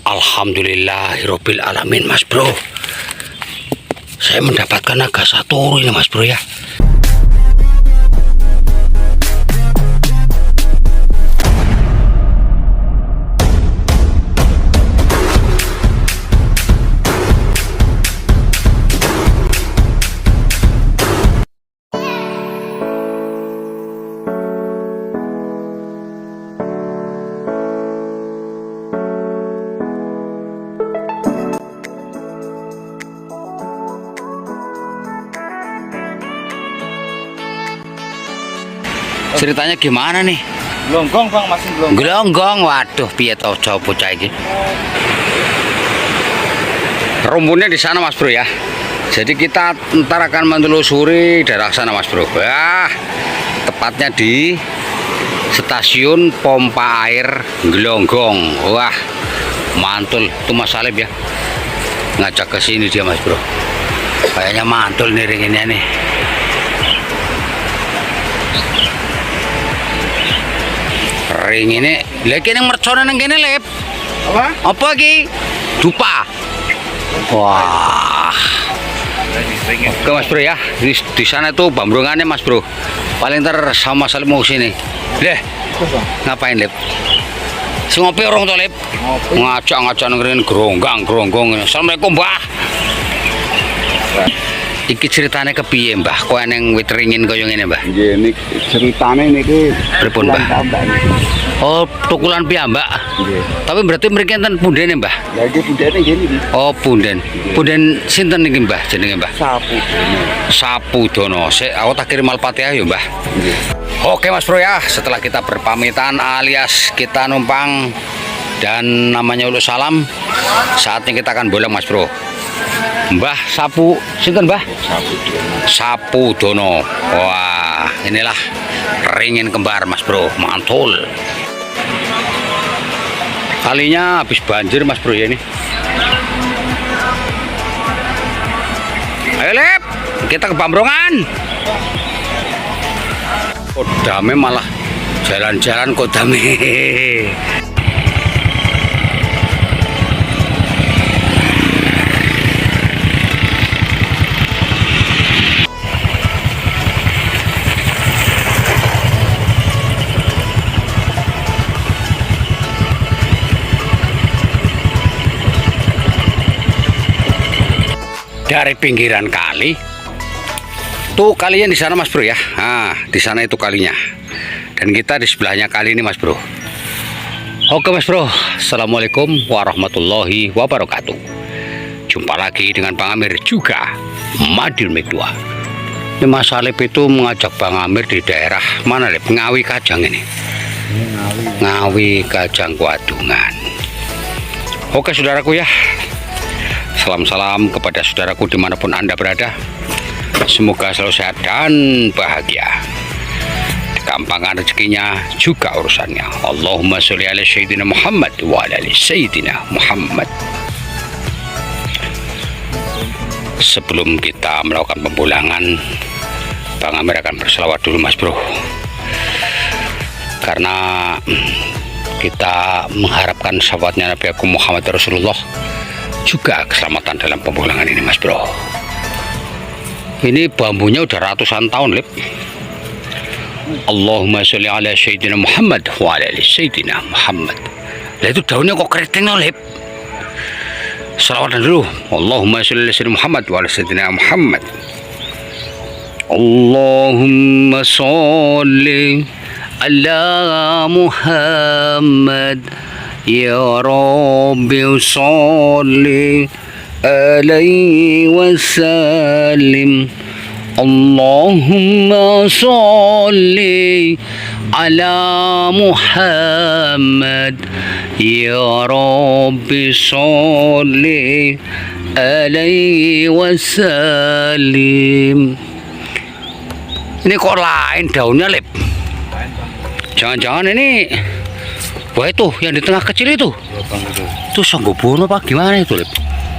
Alhamdulillahirabbil alamin, Mas Bro. Saya mendapatkan naga satu ini, Mas Bro ya. Ceritanya gimana nih? Gelonggong bang, masih gelonggong. Gelonggong, waduh, piye tau jauh bocah iki. Rumputnya di sana, Mas Bro ya. Jadi kita ntar akan menelusuri daerah sana, Mas Bro. Wah, tepatnya di stasiun pompa air Gelonggong. Wah, mantul. Itu Mas Salib ya, ngajak ke sini dia, Mas Bro. Kayaknya mantul nih ringinnya nih. Ring ini lagi yang mercona nang kene lep. Apa lagi? Dupa. Wah. Oke Mas Bro ya. Di sana itu bambrungannya, Mas Bro. Paling ntar sama Salib mau sini. Deh. Ngapain lep? Si ngopi orang tuh lep. Ngajak ngerin geronggang. Assalamualaikum Mbah. Iki ceritanya kepiye Mbah? Kok eneng wit ringin kaya ngene Mbah? Nggih, niki ceritane niki pripun Mbah? Oh, tukulan piyambak. Nggih. Tapi berarti mriki enten pundene Mbah? Lah iki pundene ngene iki. Oh, punden. Punden sinten niki Mbah jenenge Mbah? Sapudono. Sapudono. Sik aku tak kirim Al-Fatihah ya Mbah. Nggih. Oke Mas Bro ya, setelah kita berpamitan alias kita numpang dan namanya ulus salam, saatnya kita akan bolong Mas Bro. Mbah Sapu, sinten Mbah? Sapudono. Wah, inilah ringin kembar Mas Bro, mantul. Kalinya habis banjir Mas Bro ya ini. Ayo Lep, kita ke Bambrongan. Kodame malah jalan-jalan kodame. Dari pinggiran kali tuh kalinya di sana Mas Bro ya. Nah, di sana itu kalinya. Dan kita di sebelahnya kali ini Mas Bro. Oke Mas Bro, assalamualaikum warahmatullahi wabarakatuh. Jumpa lagi dengan Bang Amir juga Madiun Mektua. Ini Mas Salib itu mengajak Bang Amir di daerah mana Lep? Ngawi Kajang ini. Ngawi Kajang Wadungan. Oke saudaraku ya, salam-salam kepada saudaraku dimanapun Anda berada. Semoga selalu sehat dan bahagia. Gampangkan rezekinya juga urusannya. Allahumma sholli ala sayyidina Muhammad wa ala ali sayyidina Muhammad. Sebelum kita melakukan pembulangan, Bang Amir akan berselawat dulu Mas Bro. Karena kita mengharapkan sahabatnya Nabi Muhammad Rasulullah juga keselamatan dalam pembulangan ini Mas Bro. Ini bambunya udah ratusan tahun Lip. Allahumma sholli ala sayyidina Muhammad wa ala ali sayyidina Muhammad. Lah itu daunnya kok keriting Lip. Selawatan dulu. Allahumma sholli ala sayyidina Muhammad wa ala sayyidina Muhammad. Allahumma sholli ala Muhammad. Ya Rabbi sholli alaihi wasallim. Allahumma sholli ala Muhammad. Ya Rabbi sholli alaihi wasallim. Ini kok lain daunnya Lip? Jangan-jangan ini, wah itu yang di tengah kecil itu. Itu Sanggobono apa gimana itu Lip?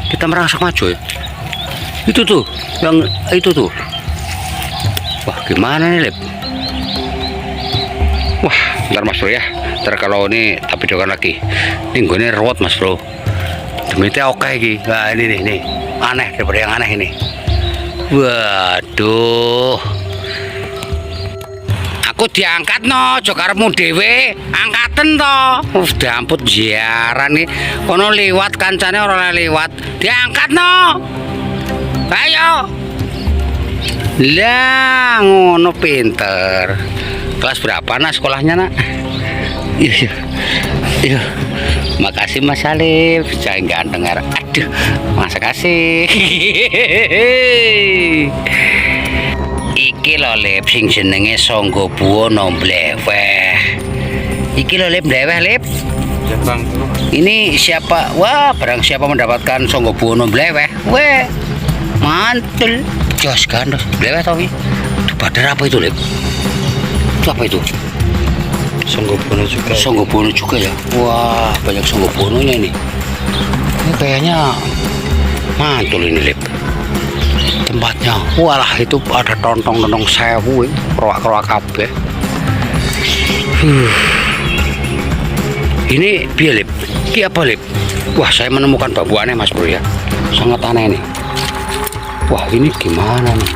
Kita merangsak maju ya. Itu tuh, yang itu tuh. Wah gimana nih Lip? Wah ntar Mas Bro ya. Ntar kalau ini tapi dokan lagi. Ini gue rawat Mas Bro. Demitnya oke iki. Nah, ini nih. Aneh daripada yang aneh ini. Waduh. Aku diangkat no, jokarmu dewe, angkaten to. Damput jiaran nih. Kono liwat kancane ora liwat. Diangkat no. Ayo. Lah, ngono pinter. Kelas berapa nak sekolahnya nak? Iya. Iya. Makasih Mas Alif, jangan ganteng. Aduh, masa kasih. Iki lho Lip, sing jenenge Sangga Buwana Bleweh. Iki lho Lip, Bleweh Lip. Ya bang. Ini siapa? Wah, barang siapa mendapatkan Sangga Buwana Bleweh. Weh, mantul. Jos kan, Bleweh tau ini. Itu badar apa itu Lip? Itu apa itu? Sangga Buwana juga. Sangga Buwana juga ya. Wah, banyak Sangga Buwananya ini. Ini kayaknya mantul ini Lip. Tempatnya, walah itu ada tontong sewu, keroak kabeh. Ini piye Lip? Iki apa Lip? Wah, saya menemukan bambu aneh Mas Bro ya. Sangat aneh nih. Wah, ini gimana nih?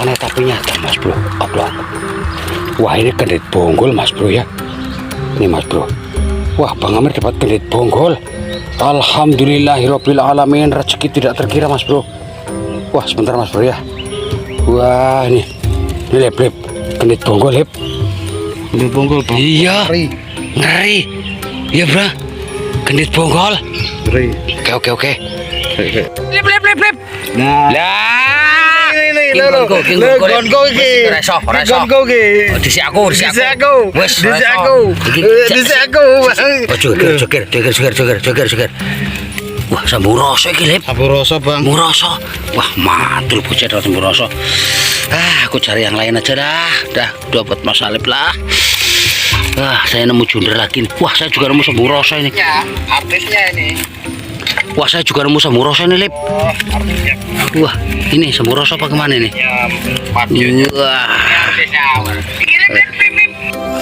Aneh tapi nyata Mas Bro. Aduh. Wah, ini kendit bonggol Mas Bro ya. Ini Mas Bro. Wah, Bang Amir dapat kendit bonggol. Alhamdulillahirabbil alamin, rezeki tidak terkira Mas Bro. Wah, sebentar Mas Bro ya. Wah, ini Lip, kendit bonggol Lip. Kendit bonggol bang. Iya, ngeri. Iya Bro, kendit bonggol. Ngeri. Oke. Lip. Nah. Lah, ini gongo iki. Reso. Gongo iki. Dhisik aku. Wes, Dhisik aku. Joger. Wah, Samburoso iki Lip. Samburoso bang. Samburoso. Wah, mantul bocah dari Samburoso. Aku cari yang lain aja dah. Udah dapat Mas Alif lah. Saya nemu junder lagi. Wah, saya juga nemu Samburoso ini. Ya, artisnya ini. Wah, saya juga nemu Samburoso ini Lip. Oh, artisnya. Wah, ini Samburoso apa kemana ini? Ya,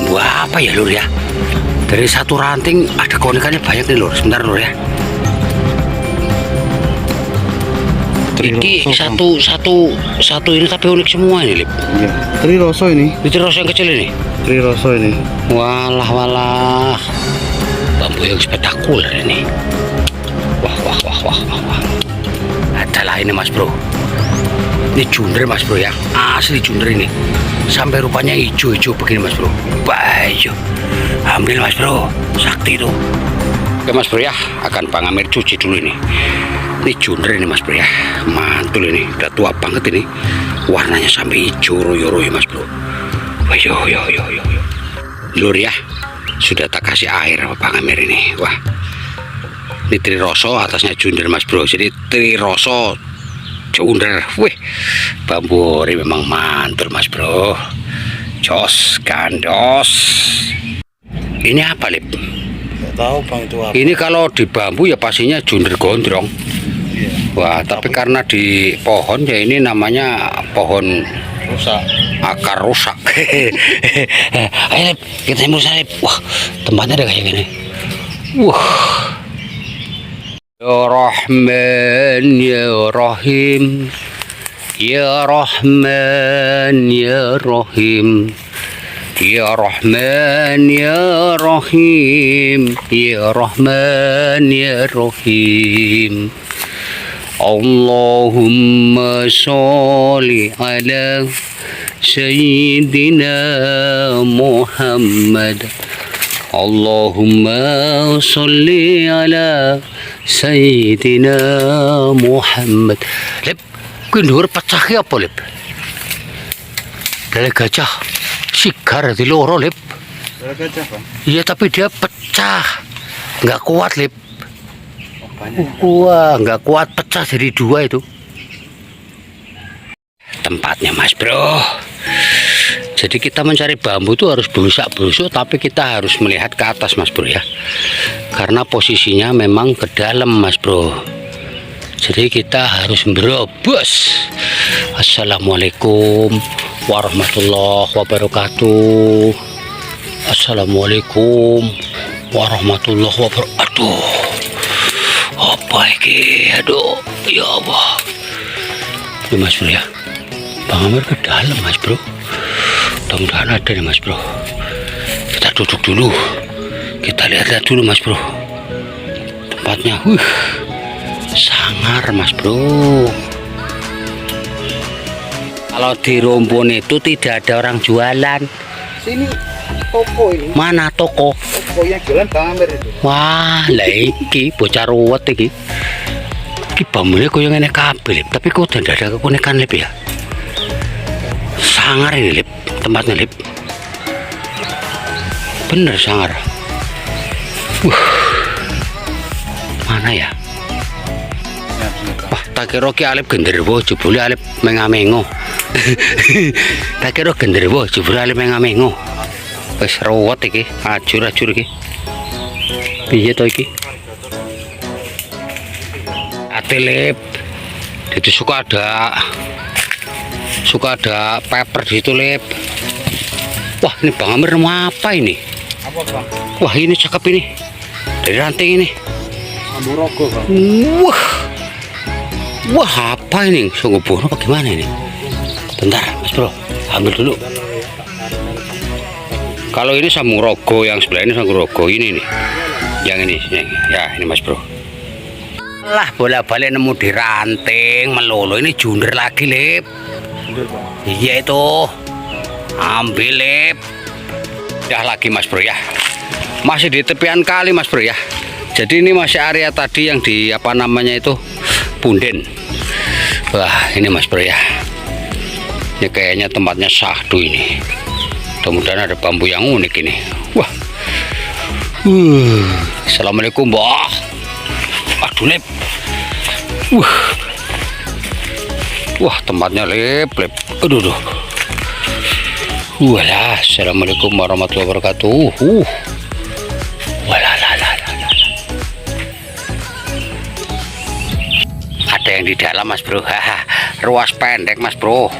Wah, apa ya Lur ya? Dari satu ranting ada keunikannya banyak nih Lur. Sebentar Lur ya. Iki satu ini tapi unik semua ini Lip. Iya. Triroso ini. Itu Roso yang kecil ini. Triroso ini. Walah. Bambu yang spektakuler ini. Wah. Adalah ini Mas Bro. Ini junder Mas Bro ya. Asli junder ini. Sampai rupanya hijau begini Mas Bro. Baik. Ambil Mas Bro. Sakti itu. Oke Mas Bro ya, akan Bang Amir cuci dulu ini. Ini junder ini Mas Bro ya. Mantul ini, udah tua banget ini. Warnanya sampai hijau royo-royo Mas Bro. Wah, yo. Lur ya, sudah tak kasih air sama Bang Amir ini. Wah, ini Triroso, atasnya junder Mas Bro. Jadi Triroso junder. Wih, bambu ori memang mantul Mas Bro. Jos gandos. Ini apa Lip? Nggak tahu bang itu apa. Ini kalau di bambu ya pastinya junder gondrong. Iya. Wah, tapi karena di pohon ya ini namanya pohon Rusak. akar rusak. Ayo Lip, kita mulai Lip. Wah, tempatnya ada kayak gini. Wah. Ya Rahman ya Rahim. Ya Rahman ya Rahim. Ya Rahman ya Rahim. Ya Rahman ya Rahim. Allahumma sholli ala Sayyidina Muhammad. Allahumma sholli ala Sayyidina Muhammad. Lip, kuwi dhuwur pecah ki apa Lip? Dari gajah sigar di loro Lip. Gajah bang. Iya tapi dia pecah. Nggak kuat Lip. Banyak. Wah, nggak kuat, pecah jadi dua itu. Tempatnya Mas Bro. Jadi kita mencari bambu itu harus berusak-berusuk, tapi kita harus melihat ke atas Mas Bro ya. Karena posisinya memang ke dalam Mas Bro. Jadi kita harus berobos. Assalamualaikum warahmatullahi wabarakatuh. Assalamualaikum warahmatullahi wabarakatuh. Apa ini? Aduh, ya Allah. Ini Mas Bro ya. Bang Amir ke dalam Mas Bro. Mudah-mudahan ada nih Mas Bro. Kita duduk dulu. Kita lihat-lihat dulu Mas Bro. Tempatnya, sangar Mas Bro. Kalau di Rombon itu tidak ada orang jualan. Sini toko ini. Mana toko? Toko yang jualan Bang Amir itu. Wah, lah iki bocah ruwet iki. Iki bangunnya koyo ngene kabeh, Lip. Tapi kok tidak ada keunikan Lip ya. Sangar ini Lip, tempatnya Lip. Bener sangar. Mana ya? Wah, tak kira ki Alip genderuwo jebule Alip mengamengo. Tak kira genderuwo jebule Alip mengamengo. Wis ruwet iki, ajur-ajur iki. Piye to iki? Atelip. Itu suka ada paper di situ, Lip. Wah, ini Bang Amir mau apa ini? Apa Bang? Wah, ini cakep ini. Dari ranting ini. Amburogo Bang. Wah, apa ini? Sungguh bono apa gimana ini? Bentar, Mas Bro. Ambil dulu. Kalau ini Samuraga, yang sebelah ini Samuraga ini nih. Yang ini, ya ini Mas Bro. Lah bolak-balik nemu di ranting melulu ini junder lagi Lip. Junder Bang. Iya itu. Ambil Lip. Ya lagi Mas Bro ya. Masih di tepian kali Mas Bro ya. Jadi ini masih area tadi yang di apa namanya itu punden. Wah ini Mas Bro ya. Ini kayaknya tempatnya sahdu ini. Mudah-mudahan ada bambu yang unik ini. Wah. Assalamualaikum Mbak. Aduh Lip. Wah tempatnya Lip. Aduh. Walah, assalamualaikum warahmatullahi wabarakatuh. Walah. Ada yang di dalam Mas Bro. Ruas pendek Mas Bro.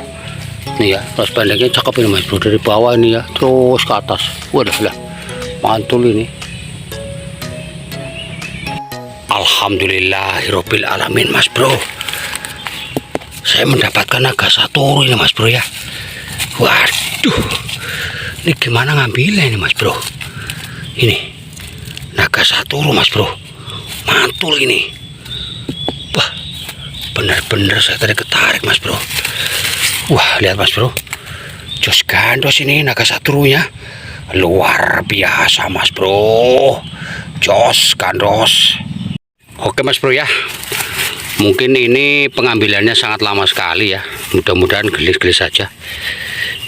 Nih ya, ruas pendeknya cakep ini Mas Bro, dari bawah ini ya, terus ke atas. Waduh lah, mantul ini. Alhamdulillahirabbil alamin Mas Bro. Saya mendapatkan naga satu ini Mas Bro ya. Waduh, ini gimana ngambilnya ini Mas Bro? Ini naga satu Mas Bro, mantul ini. Wah, bener-bener saya tadi ketarik Mas Bro. Wah, lihat Mas Bro, jos gandos ini naga satunya, luar biasa Mas Bro, jos gandos. Oke Mas Bro ya, mungkin ini pengambilannya sangat lama sekali ya. Mudah-mudahan gelis-gelis saja.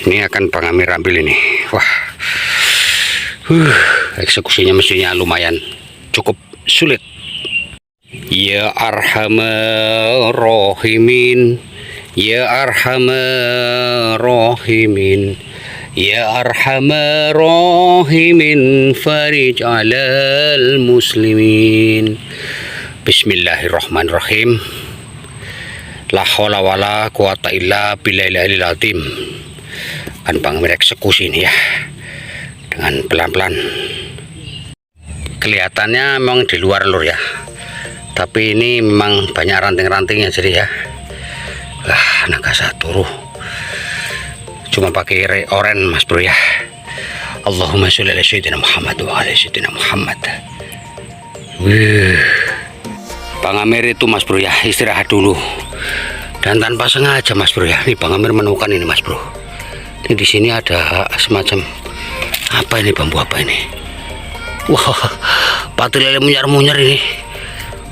Ini akan Bang Amir ambil ini. Wah, eksekusinya mestinya lumayan cukup sulit. Ya Arhamar Rahimin, Ya Arhamar Rahimin, Ya Arhamar Rahimin, farij alal muslimin. Bismillahirrahmanirrahim. La haula wala quwata illa billahil azim. Kan Bang Amir eksekusi ini ya, dengan pelan-pelan. Kelihatannya memang di luar lur ya, tapi ini memang banyak ranting-rantingnya jadi ya. Wah, naga satu cuma pakai oren Mas Bro ya. Allahumma sholli ala sayyidina Muhammad wa ala sayyidina Muhammad. Bang Amir itu Mas Bro ya, istirahat dulu. Dan tanpa sengaja Mas Bro ya, ini Bang Amir menemukan ini Mas Bro. Ini di sini ada semacam apa ini, bambu apa ini? Wah, pati lele munyar-munyar ini.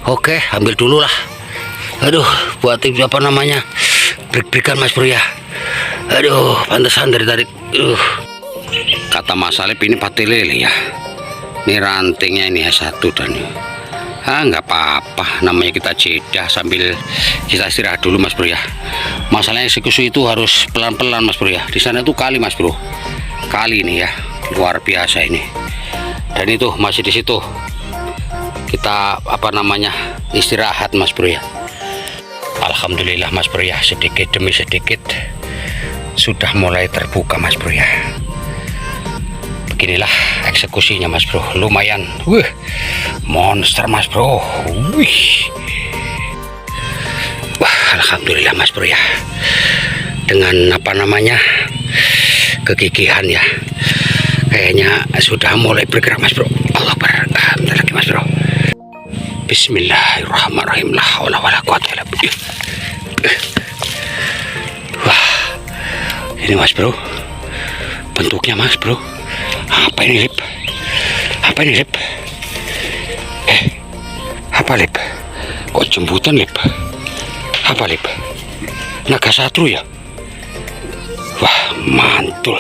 Oke, ambil dulu lah. Aduh, buat apa namanya, brik-brikan Mas Bro ya. Aduh, pantesan dari tadi. Kata Mas Alip ini pati lele ya. Ini rantingnya ini satu dan nggak apa-apa, namanya kita jeda sambil kita istirahat dulu Mas Bro ya. Masalahnya eksekusi itu harus pelan-pelan Mas Bro ya. Di sana itu kali Mas Bro, kali ini ya, luar biasa ini. Dan itu masih di situ kita apa namanya istirahat Mas Bro ya. Alhamdulillah Mas Bro ya, sedikit demi sedikit sudah mulai terbuka Mas Bro ya. beginilah eksekusinya mas bro, lumayan. Monster mas bro. Wah, alhamdulillah mas bro ya, dengan apa namanya kegigihan ya, kayaknya sudah mulai bergerak mas bro. Allah Akbar, bentar lagi mas bro. Bismillahirrahmanirrahim. La haula wala quwata illa billah. Wah, ini mas bro, bentuknya mas bro. Apa ini lip? Apa ini lip? Apa lip? Kok jembutan lip? Apa lip? Naga satru ya? Wah, mantul.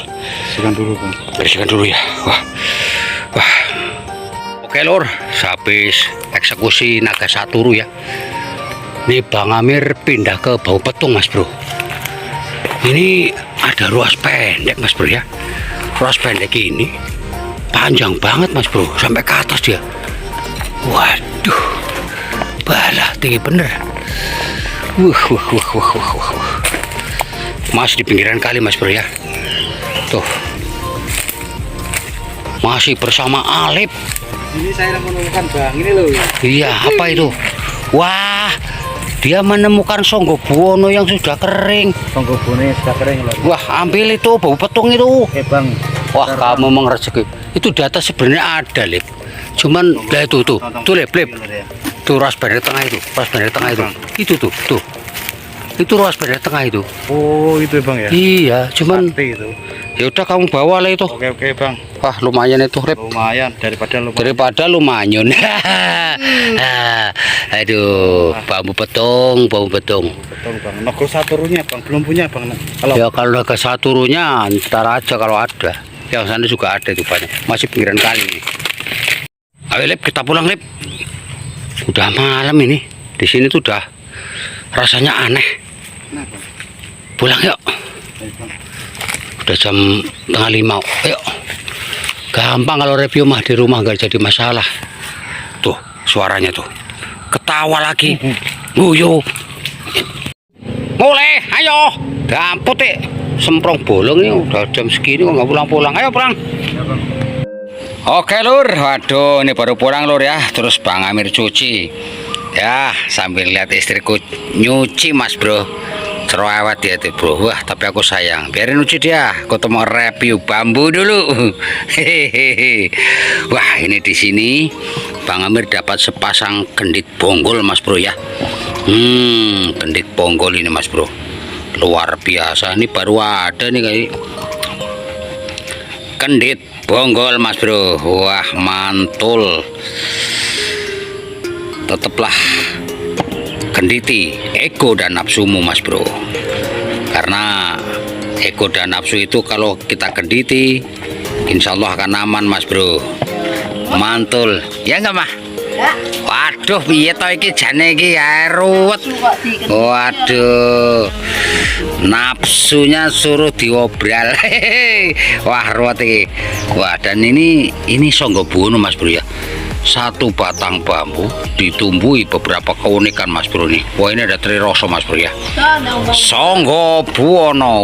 Bersihkan dulu bang. Bersihkan dulu ya. Wah. Oke lor, habis eksekusi naga satru ya. Ini Bang Amir pindah ke Bau Petung mas bro. Ini ada ruas pendek mas bro ya. Ruas pendek ini panjang banget mas bro, sampai ke atas dia. Waduh, balah tinggi bener. Masih di pinggiran kali mas bro ya. Tuh, masih bersama Alip. Ini saya menemukan bang, ini loh. Iya, apa itu? Wah, dia menemukan Songgo Buwono yang sudah kering. Songgo Buwono sudah kering loh. Wah, ambil itu Bau Petung itu. Bang. Wah, kamu mengerjeki. Itu di atas sebenarnya ada lip. Cuman lah itu tuh lip. Tuh ruas pendek tengah itu, ruas pendek tengah itu. Itu tuh. Itu ruas pendek tengah itu. Oh, itu bang ya. Iya, cuman Sakti itu. ya udah kamu bawa lah itu. Oke bang. Wah, lumayan itu lip. Lumayan Daripada lumayan. Aduh, bambu petung. Betul bang. Naga saturunya bang belum punya bang. Kalau naga saturunya ntar aja kalau ada. Yang sana juga ada itu banyak. Masih pinggiran kali ini. Ayo Lip, kita pulang Lip. Udah malam ini. Di sini tuh udah rasanya aneh. Pulang yuk. Udah jam 4:30. Ayo. Gampang kalau review mah di rumah nggak jadi masalah. Tuh suaranya tuh. Ketawa lagi. Guyu. Mulai, ayo. Damput semprong bolong nih udah jam segini kok nggak pulang-pulang. Ayo pulang. Oke lur, waduh ini baru pulang lur ya. Terus Bang Amir cuci. Ya sambil lihat istriku nyuci mas bro. Cerewet dia tuh bro. Wah tapi aku sayang. Biarin nyuci dia. Aku tuh mau review bambu dulu. Hehehe. Wah ini di sini Bang Amir dapat sepasang gendit bonggol mas bro ya. Gendit bonggol ini mas bro. Luar biasa. Ini baru ada nih kayak gendit bonggol mas bro. Wah mantul. Tetaplah genditi ego dan nafsumu mas bro, karena ego dan nafsu itu kalau kita genditi insya Allah akan aman mas bro. Mantul ya enggak mah? Waduh piye to iki jane iki ya ruwet. Waduh nafsunya suruh diobral. Wah ruwet iki. Wah dan ini Songgo Buwono mas bro ya. Satu batang bambu ditumbuhi beberapa keunikan mas bro nih. Wah ini ada triroso mas bro ya. Songgo Buwono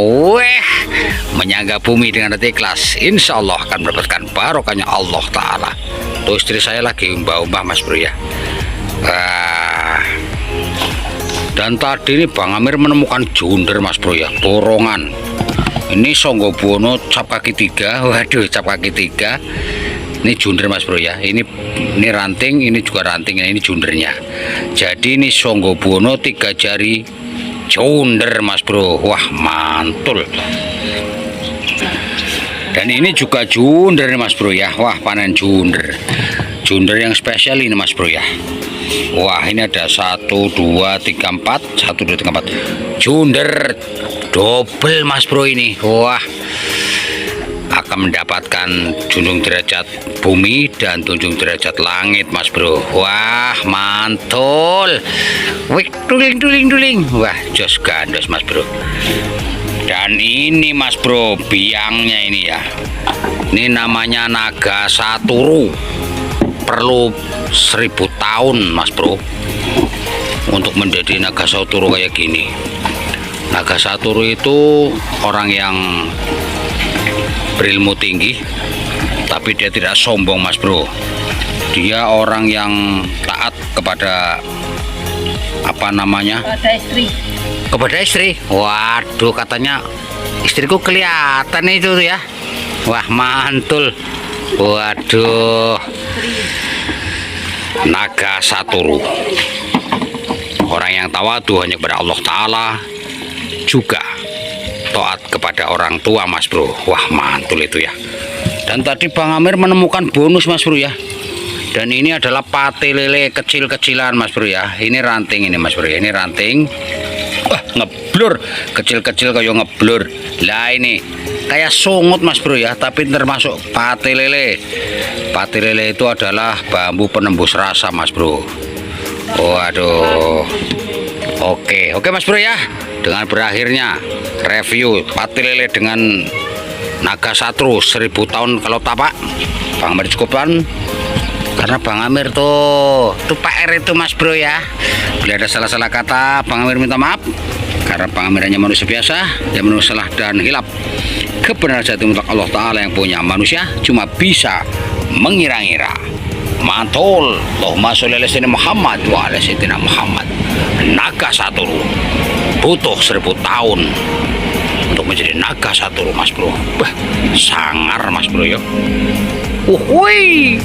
menyangga bumi dengan hati ikhlas, insya Allah akan mendapatkan barokahnya Allah Ta'ala. Tuh istri saya lagi umbah-umbah mas bro ya. Dan tadi ini Bang Amir menemukan junder mas bro ya, torongan. Ini Songgo Buwono cap kaki 3. Waduh cap kaki 3. Ini junder mas bro ya. Ini ranting, ini juga ranting, ini jundernya. Jadi ini Songgo Buwono 3 jari junder mas bro. Wah mantul. Dan ini juga junder mas bro ya. Wah panen junder. Junder yang spesial ini mas bro ya. Wah ini ada 1 2 3 4 1 2 3 4 junder double mas bro ini. Wah akan mendapatkan junjung derajat bumi dan junjung derajat langit mas bro. Wah mantul. Wih duling. Wah jos gandos mas bro. Dan ini mas bro biangnya ini ya, ini namanya naga saturu. Perlu 1000 tahun mas bro untuk menjadi naga saturu kayak gini. Naga saturu itu orang yang berilmu tinggi Tapi dia tidak sombong mas bro. Dia orang yang taat kepada apa namanya? Kepada istri. Waduh, katanya istriku kelihatan itu ya. Wah, mantul. Waduh. Naga Saturu. Orang yang tawadu hanya kepada Allah Ta'ala, juga taat kepada orang tua mas bro. Wah, mantul itu ya. Dan tadi Bang Amir menemukan bonus mas bro ya. Dan ini adalah pate lele kecil-kecilan mas bro ya. Ini ranting ini mas bro. Ini ranting. Wah, ngeblur. Kecil-kecil kayak ngeblur. Lah ini kayak sungut mas bro ya. Tapi termasuk pate lele. Pate lele itu adalah bambu penembus rasa mas bro. Waduh. Oke mas bro ya. Dengan berakhirnya review pate lele dengan Naga Saturu 1000 tahun kalau tapak, Bang Amir cukupkan. Karena Bang Amir tuh Pak R itu mas bro ya. Bila ada salah-salah kata, Bang Amir minta maaf. Karena Bang Amir hanya manusia biasa yang menurut salah dan hilap. Kebenaran jatuh untuk Allah Ta'ala yang punya. Manusia cuma bisa mengira-ngira. Mantul. Allahumma sholli ala sayyidina Muhammad wa ala sayyidina Muhammad. Naga Saturu butuh 1000 tahun untuk menjadi Naga Saturu mas bro. Bah, sangar mas bro ya. Uhuy.